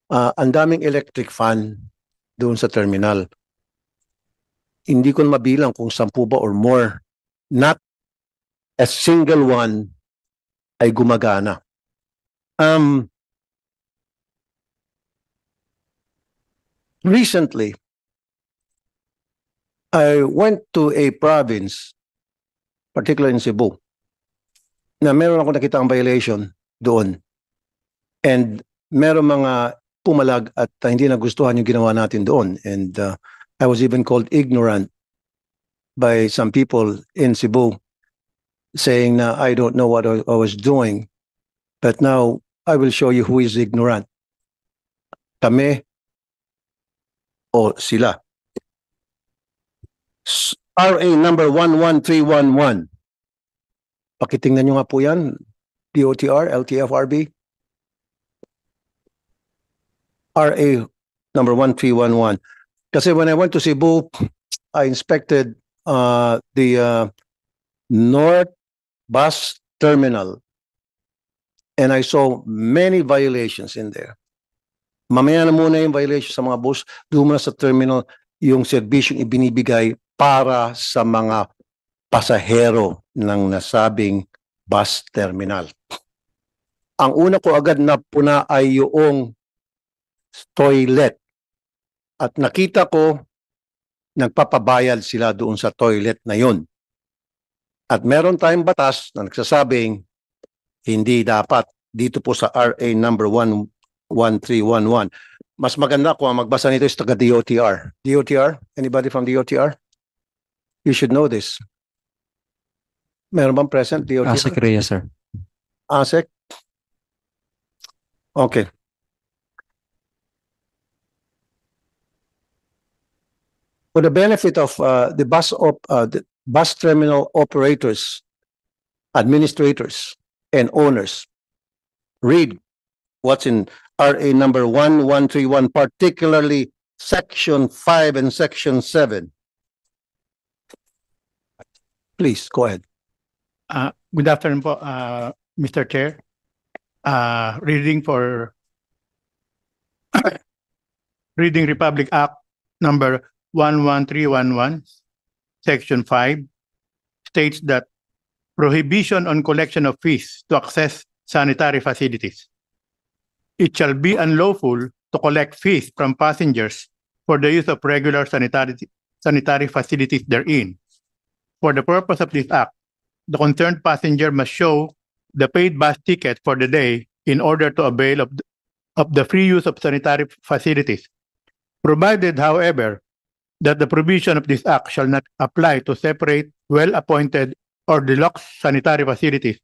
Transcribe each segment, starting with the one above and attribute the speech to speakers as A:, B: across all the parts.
A: ang daming electric fan doon sa terminal. Hindi ko mabilang kung 10 ba or more. Not a single one ay gumagana. Recently, I went to a province, particularly in Cebu, na meron ako nakita ang violation doon. And meron mga pumalag at hindi nagustuhan yung ginawa natin doon. And I was even called ignorant by some people in Cebu, saying na I don't know what I was doing. But now, I will show you who is ignorant. Kami o sila. RA number 11311. Pakitingnan nyo nga po yan. DOTR, LTFRB. RA number 1311. Kasi when I went to Cebu, I inspected the North Bus Terminal and I saw many violations in there. Mamaya na muna yung violation sa mga bus, doon muna sa terminal yung serbisyong ibinibigay para sa mga pasahero ng nasabing bus terminal. Ang una ko agad na puna ay yung toilet. At nakita ko, nagpapabayad sila doon sa toilet na yun. At meron tayong batas na nagsasabing hindi dapat dito po sa RA number 11311. Mas maganda kung ang magbasa nito is taga DOTR. DOTR? Anybody from DOTR? You should know this. Meron bang present DOTR?
B: ASEC Reyes, sir.
A: ASEC? Okay. For the benefit of the bus terminal operators, administrators, and owners, read what's in RA number 1131, particularly Section 5 and Section 7. Please, go ahead.
C: Good afternoon po, Mr. Chair. Reading Republic Act number 11311, Section 5, states that prohibition on collection of fees to access sanitary facilities. It shall be unlawful to collect fees from passengers for the use of regular sanitary facilities therein. For the purpose of this act, the concerned passenger must show the paid bus ticket for the day in order to avail of the free use of sanitary facilities, provided, however, that the provision of this act shall not apply to separate, well-appointed, or deluxe sanitary facilities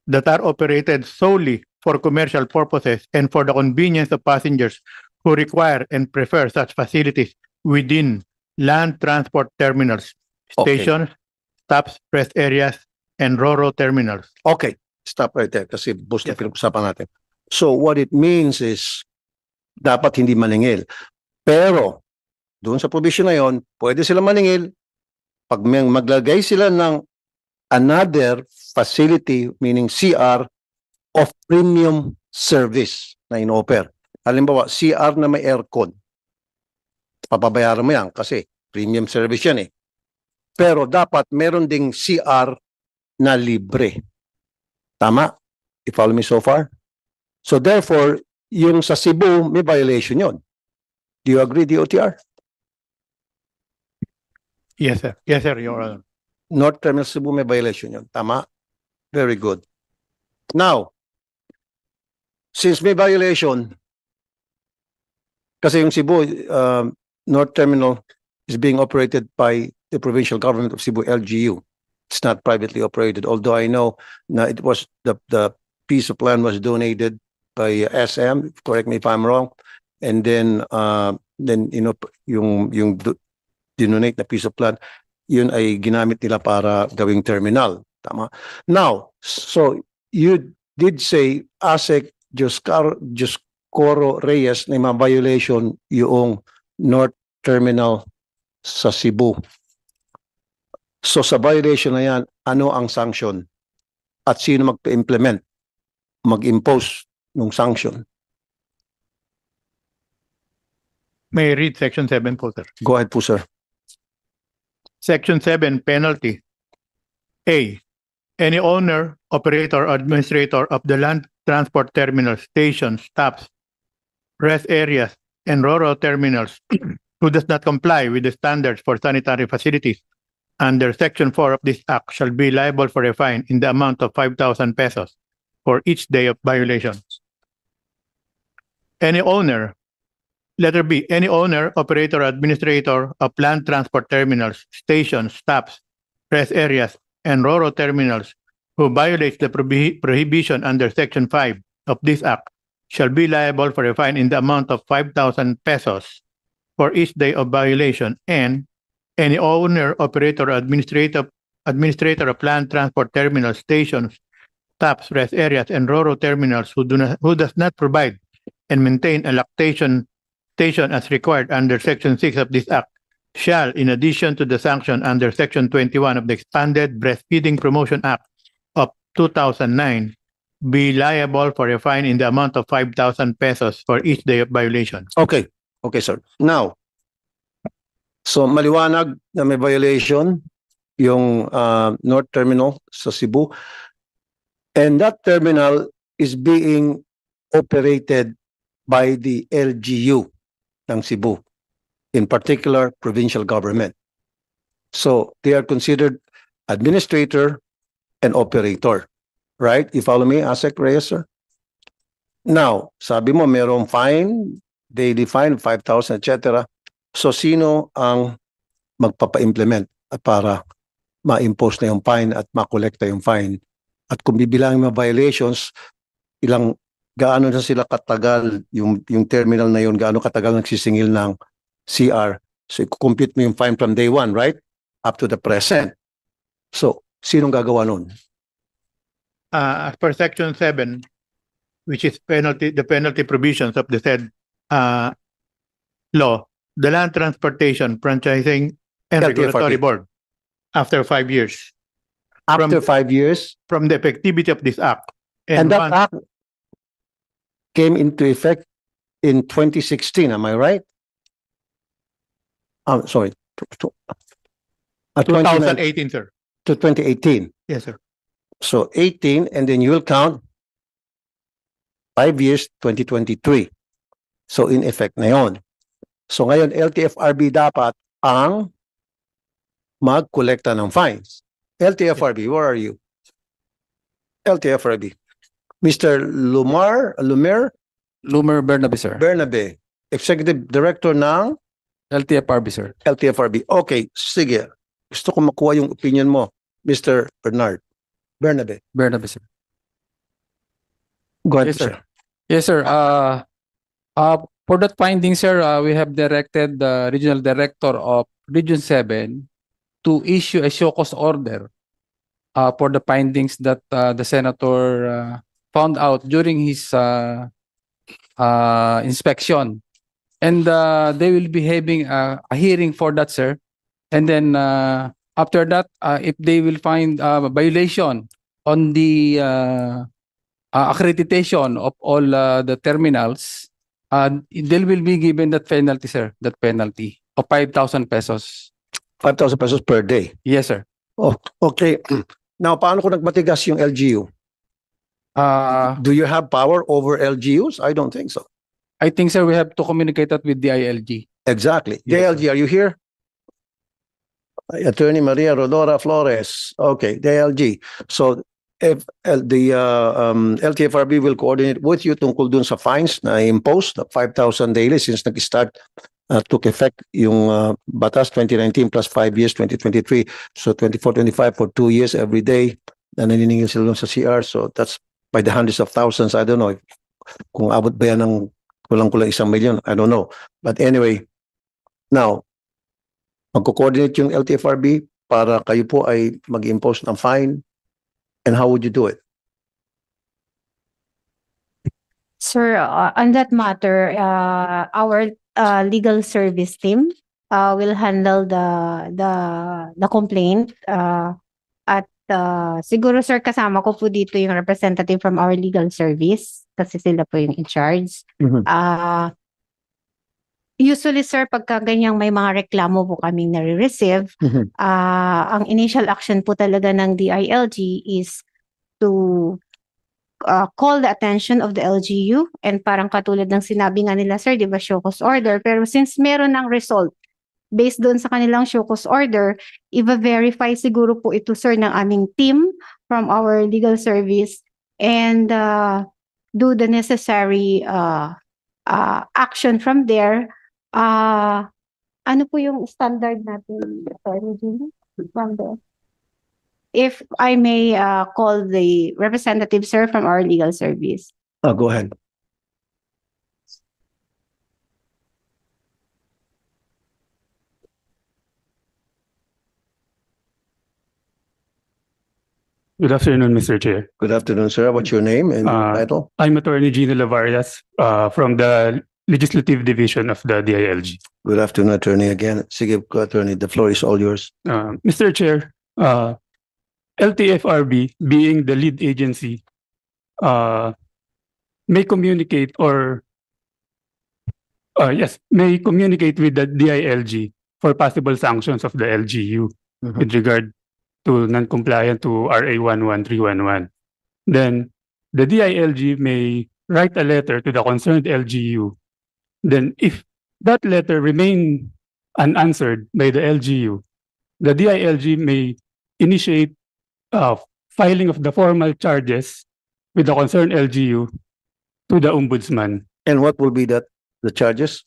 C: that are operated solely for commercial purposes and for the convenience of passengers who require and prefer such facilities within land transport terminals, stations, stops, rest areas, and RoRo terminals.
A: Okay, stop right there kasi bus na pinag-usapan natin. So what it means is dapat hindi maningil. Pero doon sa provision na yon, pwede sila maningil pag maglagay sila ng another facility, meaning CR, of premium service na in-offer. Halimbawa, CR na may aircon. Papabayaran mo yan kasi premium service yan eh. Pero dapat meron ding CR na libre. Tama? You follow me so far? So therefore, yung sa Cebu, may violation yon. Do you agree, DOTR?
C: Yes, sir. Yes, sir, Your Honor.
A: North Terminal Cebu, may violation yon. Tama? Very good. Now, since may violation, kasi yung Cebu, North Terminal is being operated by the provincial government of Cebu, LGU. It's not privately operated, although I know na it was the piece of land was donated by SM, correct me if I'm wrong, and then you know yung dinonate na piece of land, yun ay ginamit nila para gawing terminal. Tama? Now, so you did say ASEC Joscoro Reyes na mga violation yung North Terminal sa Cebu. So sa violation na yan, ano ang sanction? At sino mag-implement, mag-impose ng sanction?
C: May I read Section 7 po, sir.
A: Go ahead po, sir.
C: Section 7, penalty. A. Any owner, operator, or administrator of the land transport terminals, stations, stops, rest areas, and rural terminals who does not comply with the standards for sanitary facilities under Section 4 of this Act shall be liable for a fine in the amount of 5,000 pesos for each day of violation. Any owner, letter B, any owner, operator, or administrator of land transport terminals, stations, stops, rest areas, and rural terminals who violates the prohibition under Section 5 of this Act shall be liable for a fine in the amount of 5,000 pesos for each day of violation, and any owner, operator, or administrator of land transport terminals, stations, stops, rest areas, and rural terminals who does not provide and maintain a lactation station as required under Section 6 of this Act shall, in addition to the sanction under Section 21 of the Expanded Breastfeeding Promotion Act of 2009, be liable for a fine in the amount of 5,000 pesos for each day of violation.
A: Okay. Okay, sir. Now, so maliwanag na may violation yung North Terminal sa Cebu. And that terminal is being operated by the LGU ng Cebu, in particular, provincial government. So they are considered administrator and operator. Right? You follow me, Asek Reyes, sir? Now, sabi mo merong fine, daily fine, 5,000, etc. So sino ang magpapa-implement para ma-impose na yung fine at makolekta yung fine? At kung bibilangin mga violations, gaano na sila katagal yung terminal na yun, gaano katagal nagsisingil ng CR. So i-compute mo yung fine from day one, right? Up to the present. So, sinong gagawa nun?
C: As per Section 7, which is the penalty provisions of the said law, the Land Transportation, Franchising, and
A: LTFRB.
C: Regulatory Board, after 5 years,
A: After 5 years,
C: from the effectivity of this Act,
A: and that
C: once-
A: act came into effect in 2016, am I right? Sorry.
C: 2018, sir.
A: To 2018.
C: Yes, sir.
A: So 18, and then you will count 5 years, 2023. So in effect na yun. So ngayon, LTFRB dapat ang mag-kolekta ng fines. LTFRB, where are you? LTFRB. Mr. Lumer
B: Bernabe, sir.
A: Bernabe, Executive Director ng
B: LTFRB, sir.
A: LTFRB. Okay, sige. Gusto ko makuha yung opinion mo, Mr. Bernabe.
B: Bernabe, sir.
A: Go ahead,
B: Yes, sir.
A: sir.
B: Yes, sir. For that finding, sir, we have directed the Regional Director of Region 7 to issue a show cause order for the findings that the Senator found out during his inspection. And they will be having a hearing for that, sir. And then after that, if they will find a violation on the accreditation of all the terminals, they will be given that penalty, sir. That penalty of 5,000 pesos.
A: 5,000 pesos per day.
B: Yes, sir.
A: Oh, okay. Now, paano kung nagmatigas yung LGU? Do you have power over LGUs? I don't think so.
B: I think, sir, we have to communicate that with the ILG.
A: Exactly.
B: Yes,
A: DLG, are you here? Attorney Maria Rodora Flores. Okay, DLG. So, if the LTFRB will coordinate with you tungkol dun sa fines na imposed, na 5,000 daily since nag-start, took effect yung batas 2019 plus 5 years, 2023. So, 24-25 for 2 years every day na naniningil sila dun sa CR. So, that's by the hundreds of thousands. I don't know kung abot ba yan ng kulang-kulang 1 million. I don't know. But anyway, now, magko-coordinate yung LTFRB para kayo po ay mag-impose ng fine. And how would you do it?
D: Sir, on that matter, our legal service team will handle the complaint. At siguro, sir, kasama ko po dito yung representative from our legal service kasi sila po yung in charge.
A: Mhm.
D: Usually, sir, pagka ganyang may mga reklamo po kaming nare-receive,
A: Mhm.
D: ang initial action po talaga ng DILG is to call the attention of the LGU, and parang katulad ng sinabi nga nila, sir, di ba, show cause order, pero since meron ng result based doon sa kanilang show cause order, i-verify siguro po ito, sir, ng aming team from our legal service, and do the necessary action from there. Ano po yung standard natin, Attorney Gina? From there? If I may call the representative, sir, from our legal service.
A: Go ahead.
E: Good afternoon, Mr. Chair.
A: Good afternoon, sir. What's your name and your
E: Uh,
A: title?
E: I'm Attorney Gino Lavarias from the Legislative Division of the DILG.
A: Good afternoon, attorney again. Sige, attorney, the floor is all yours.
E: Mr. Chair, LTFRB being the lead agency may communicate may communicate with the DILG for possible sanctions of the LGU
A: Mhm.
E: with regard to non-compliant to RA 11311. Then the DILG may write a letter to the concerned LGU. Then if that letter remain unanswered by the LGU, the DILG may initiate filing of the formal charges with the concerned LGU to the Ombudsman.
A: And what will be the charges?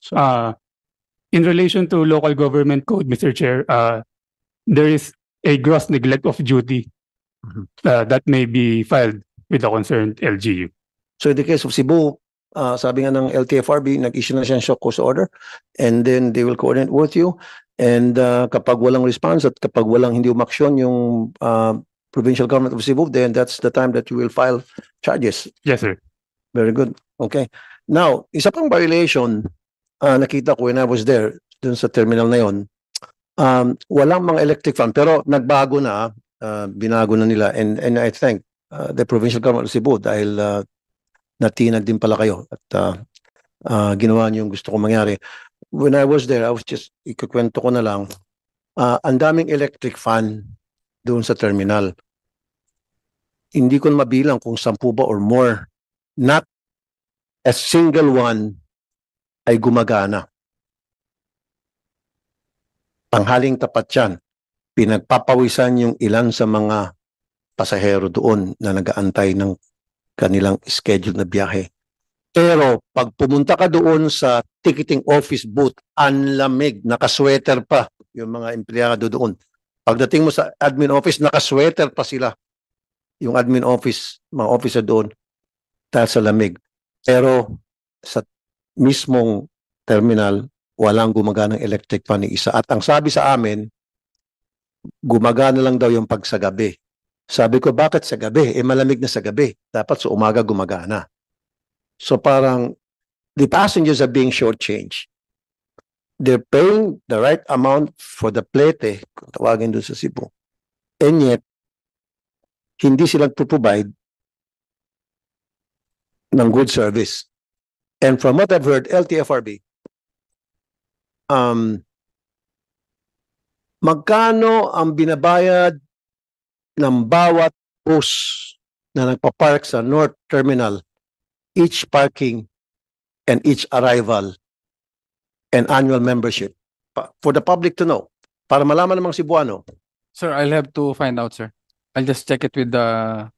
E: In relation to local government code, Mr. Chair, there is a gross neglect of duty
A: Mhm.
E: that may be filed with the concerned LGU.
A: So in the case of Cebu, sabi nga ng LTFRB, nag-issue na siya ng shock cause order, and then they will coordinate with you, and kapag walang response at kapag walang hindi umaksyon yung provincial government of Cebu, then that's the time that you will file charges.
E: Yes, sir.
A: Very good. Okay. Now, isa pang violation, nakita ko when I was there, dun sa terminal na yon, walang mga electric fan, pero nagbago na, binago na nila, and I thank the provincial government of Cebu dahil natinag din pala kayo at ginawa niyo yung gusto kong mangyari. When I was there, I was just, ikukwento ko na lang, ang daming electric fan doon sa terminal. Hindi ko mabilang kung 10 ba or more. Not a single one ay gumagana. Tanghaling tapat yan. Pinagpapawisan yung ilan sa mga pasahero doon na nag-aantay ng kanilang schedule na biyahe. Pero pag pumunta ka doon sa ticketing office booth, ang lamig, nakasweater pa yung mga empleyado doon. Pagdating mo sa admin office, nakasweater pa sila. Yung admin office, mga officer doon, dahil sa lamig. Pero sa mismong terminal, walang gumaganang electric fan ni isa. At ang sabi sa amin, gumagana lang daw yung pag sa gabi. Sabi ko, bakit sa gabi? Malamig na sa gabi. Dapat sa umaga gumagana. So parang, the passengers are being shortchanged. They're paying the right amount for the plate, kung tawagin doon sa Cebu. And yet, hindi sila provide ng good service. And from what I've heard, LTFRB, magkano ang binabayad ng bawat bus na nagpa-park sa North Terminal, each parking and each arrival and annual membership? For the public to know, para malaman namang Cebuano.
B: Sir, I'll have to find out, sir. I'll just check it with the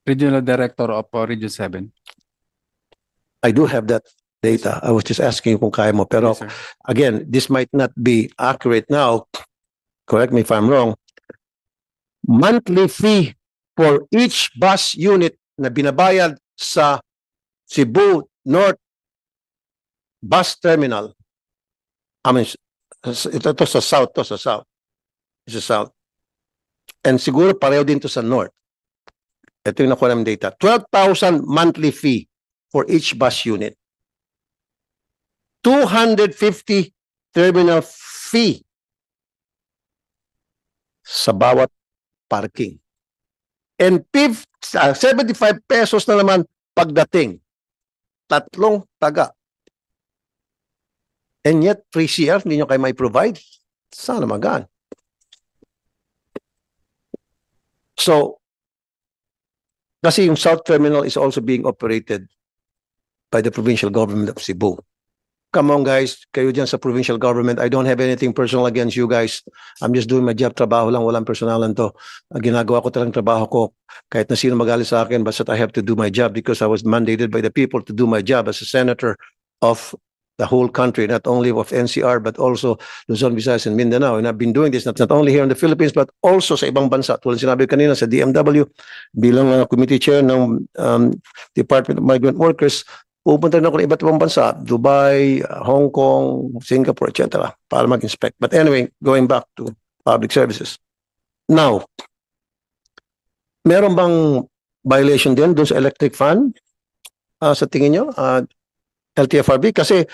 B: regional director of Region 7.
A: I do have that data. I was just asking kung kaya mo. Pero
B: Yes, sir.
A: again, this might not be accurate now. Correct me if I'm wrong. Monthly fee for each bus unit na binabayad sa Cebu North Bus Terminal. I mean, ito sa South, to sa South. Sa South. And siguro pareho din to sa North. Ito yung nakuha namin data. 12,000 monthly fee for each bus unit. 250 terminal fee sa bawat parking. And 75 pesos na naman pagdating. 3 taga. And yet, free CR, hindi nyo kayo may provide. Sana magan. So, kasi yung South Terminal is also being operated by the provincial government of Cebu. Come on guys, kayo dyan sa provincial government, I don't have anything personal against you guys. I'm just doing my job, trabaho lang, walang personalan to. Ginagawa ko talagang trabaho ko, kahit na sino magalit sa akin, basta I have to do my job because I was mandated by the people to do my job as a senator of the whole country, not only of NCR, but also Luzon, Visayas, and Mindanao. And I've been doing this not only here in the Philippines, but also sa ibang bansa. Tulad sinabi kanina sa DMW, bilang committee chair ng Department of Migrant Workers, pupunta na ako ng iba't ibang bansa, Dubai, Hong Kong, Singapore, etc. para mag-inspect. But anyway, going back to public services. Now, meron bang violation din doon sa electric fan? Sa tingin nyo, LTFRB? Kasi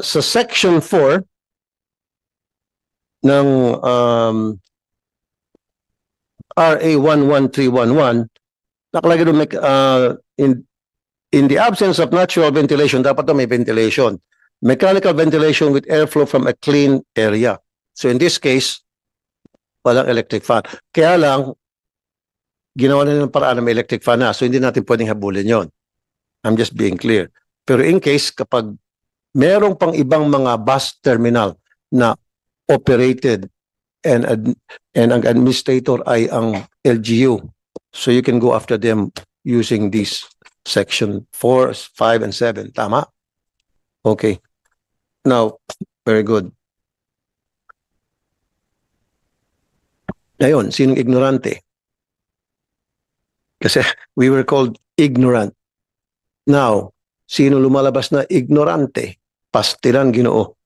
A: sa Section 4 ng RA 11311, nakalagay doon in the absence of natural ventilation, dapat may ventilation. Mechanical ventilation with airflow from a clean area. So in this case, walang electric fan. Kaya lang, ginawa na ng paraan na may electric fan na. So hindi natin pwedeng habulin yon. I'm just being clear. Pero in case, kapag merong pang ibang mga bus terminal na operated and ang administrator ay ang LGU, so you can go after them using this Section 4, 5, and 7. Tama? Okay. Now, very good. Ngayon, sinong ignorante? Kasi we were called ignorant. Now, sino lumalabas na ignorante? Pastilan, Ginoo.